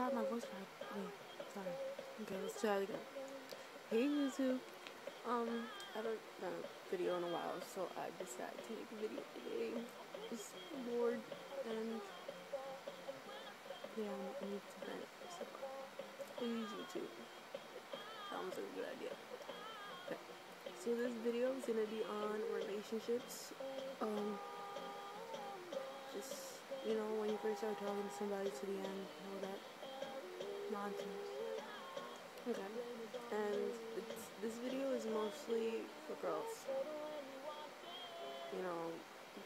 God, my voice cracked. Wait, sorry. Okay, let's try it again. Hey YouTube. I haven't done a video in a while, so I decided to make a video today. Just bored and yeah, I need to vent. So I use YouTube. Sounds like a good idea. Okay. So this video is gonna be on relationships. Just when you first start talking to somebody to the end, all that nonsense. Okay. And this video is mostly for girls.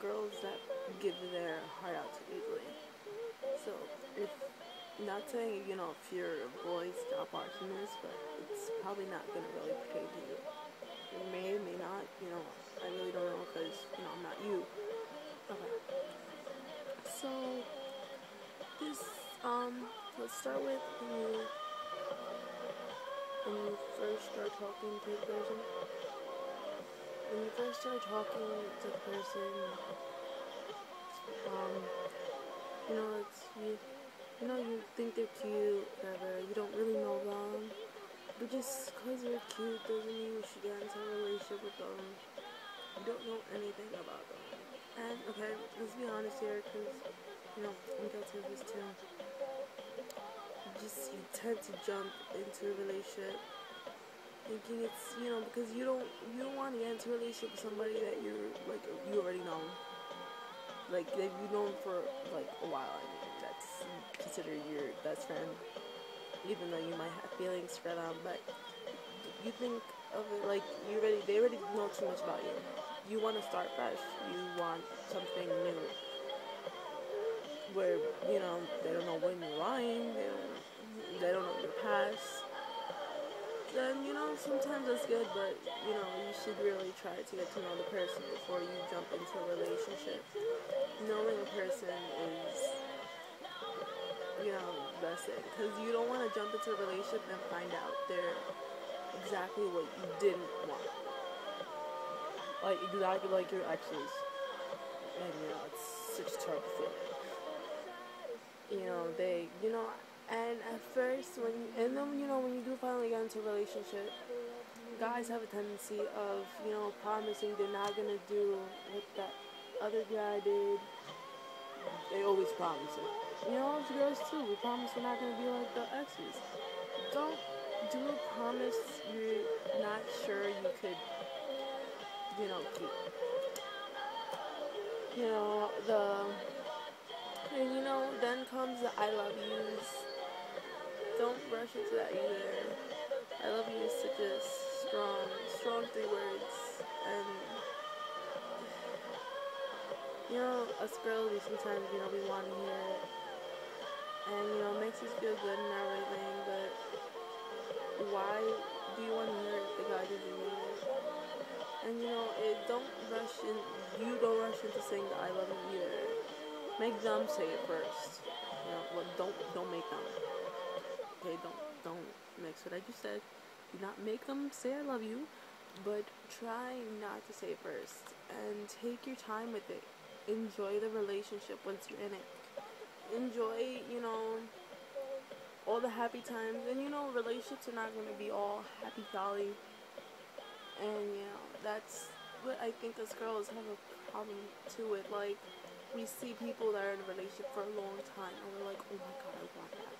Girls that give their heart out to easily. So, if not saying, if you're a boy, stop watching this, but it's probably not going to really pertain to you. It may not, I really don't know because, I'm not you. Okay. So, this, let's start with when you first start talking to a person. When you first start talking to the person, you think they're cute, whatever, you don't really know them, but just because they're cute doesn't mean you should get into a relationship with them. You don't know anything about them. And, okay, let's be honest here, because, I'm guilty of this too. You tend to jump into a relationship thinking it's, because you don't want to get into a relationship with somebody that you're, like, you already know. Like, that you've known for, like, a while. I mean, that's considered your best friend, even though you might have feelings for them, but you think of it like they already know too much about you. You want to start fresh. You want something new, where, they don't know when you're lying, they don't know your past. Then, sometimes that's good, but, you should really try to get to know the person before you jump into a relationship. Knowing a person is, the best thing, because you don't want to jump into a relationship and find out they're exactly what you didn't want. Like, exactly like your exes. And, it's such a terrible feeling. And at first, when you do finally get into a relationship, guys have a tendency of, promising they're not gonna do what that other guy did. They always promise it. It's girls too. We promise we're not gonna be like the exes. Don't do a promise you're not sure you could, keep. Then comes the I love yous. Don't rush into that either. I love you is such a strong 3 words. And, us girls, sometimes, we want to hear it. And, it makes us feel good and everything, but why do you want to hear it if the guy doesn't mean it? And, you don't rush into saying the I love you either. Make them say it first. Don't make them. Okay, don't mix what I just said. Do not make them say I love you, but try not to say it first. And take your time with it. Enjoy the relationship once you're in it. Enjoy, all the happy times. And, relationships are not going to be all happy-jolly. And, that's what I think us girls have a problem too with. Like, we see people that are in a relationship for a long time, and we're like, oh my god, I want that.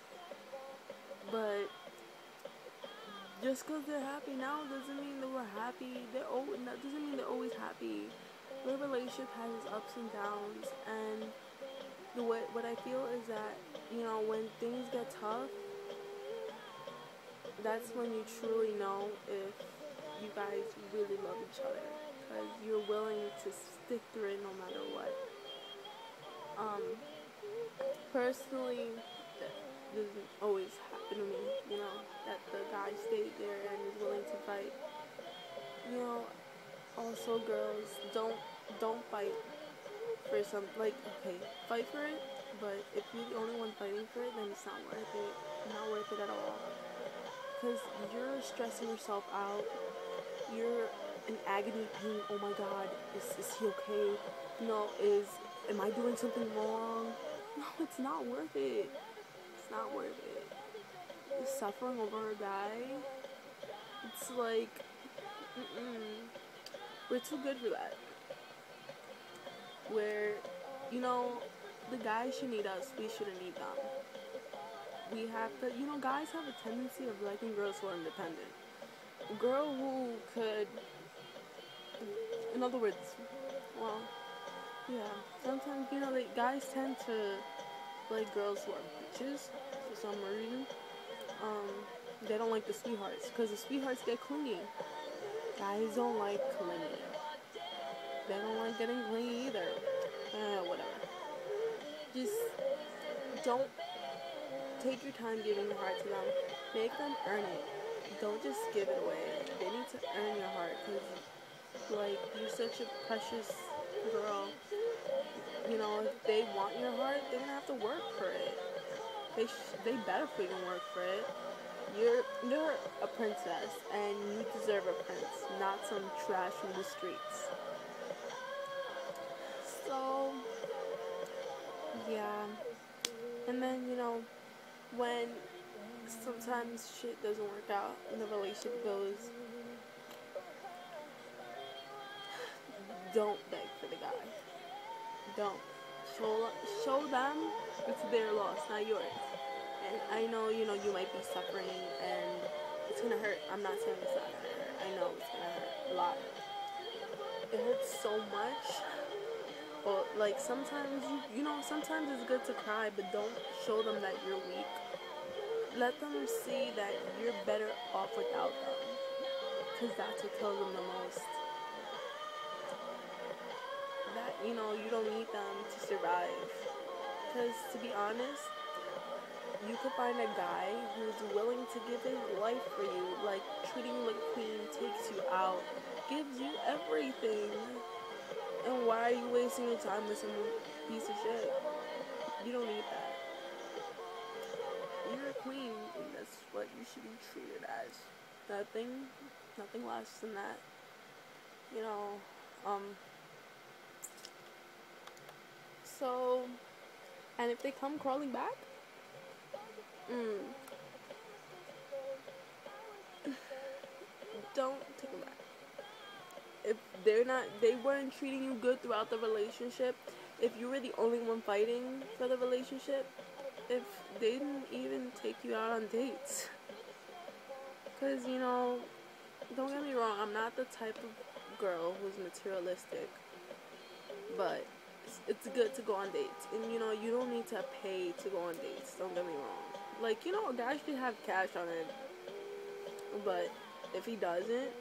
But just because they're happy now doesn't mean that we're happy. That doesn't mean they're always happy. Their relationship has its ups and downs, and what I feel is that, when things get tough, that's when you truly know if you guys really love each other, because you're willing to stick through it no matter what. Personally, that doesn't always happen to me, that the guy stayed there and is willing to fight. Also girls, don't fight for okay, fight for it, but if you're the only one fighting for it, then it's not worth it. Not worth it at all. Because you're stressing yourself out. You're in agony, pain. Oh my god, is he okay? Am I doing something wrong? No, it's not worth it. It's not worth it. Just suffering over a guy. It's like, we're too good for that. Where, you know, the guys should need us, we shouldn't need them. We have to, you know, guys have a tendency of liking girls who are independent. A girl who could, in other words, well, yeah, sometimes, you know, guys tend to like girls who are bitches for some reason. They don't like the sweethearts, because the sweethearts get clingy. Guys don't like clingy. They don't like getting clingy either. Whatever. Just don't take your time giving your heart to them. Make them earn it. Don't just give it away. They need to earn your heart, because, like, you're such a precious girl. You know, if they want your heart, they're gonna have to work for it. They better freaking work for it. You're a princess, and you deserve a prince, not some trash from the streets. So, yeah. And then, you know, when sometimes shit doesn't work out and the relationship goes, don't beg for the guy. Don't. Show them it's their loss, not yours. And I know, you know, you might be suffering and it's gonna hurt. I'm not saying it's not gonna hurt. I know it's gonna hurt a lot. It hurts so much. But, like, sometimes, you know, sometimes it's good to cry, but don't show them that you're weak. Let them see that you're better off without them, because that's what kills them the most. That, you know, you don't need them to survive. Because, to be honest, you could find a guy who's willing to give his life for you, like treating you like a queen, takes you out, gives you everything. And why are you wasting your time with some piece of shit? You don't need that. You're a queen, and that's what you should be treated as. Nothing less than that. You know, so, and if they come crawling back, don't take them back. If they weren't treating you good throughout the relationship, if you were the only one fighting for the relationship, if they didn't even take you out on dates. Because, you know, don't get me wrong, I'm not the type of girl who's materialistic, but it's good to go on dates. And, you know, you don't need to pay to go on dates, don't get me wrong. Like, you know, a guy should have cash on it, but if he doesn't,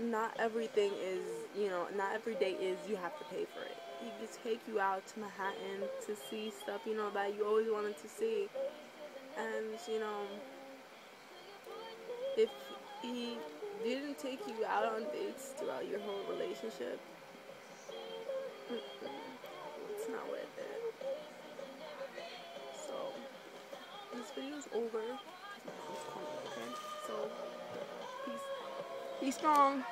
not everything is, you know, not every day is you have to pay for it. He can take you out to Manhattan to see stuff, you know, that you always wanted to see. And, you know, if he didn't take you out on dates throughout your whole relationship, it's not worth it. So, this video is over. My mom's calling me, okay? So, peace. Be strong.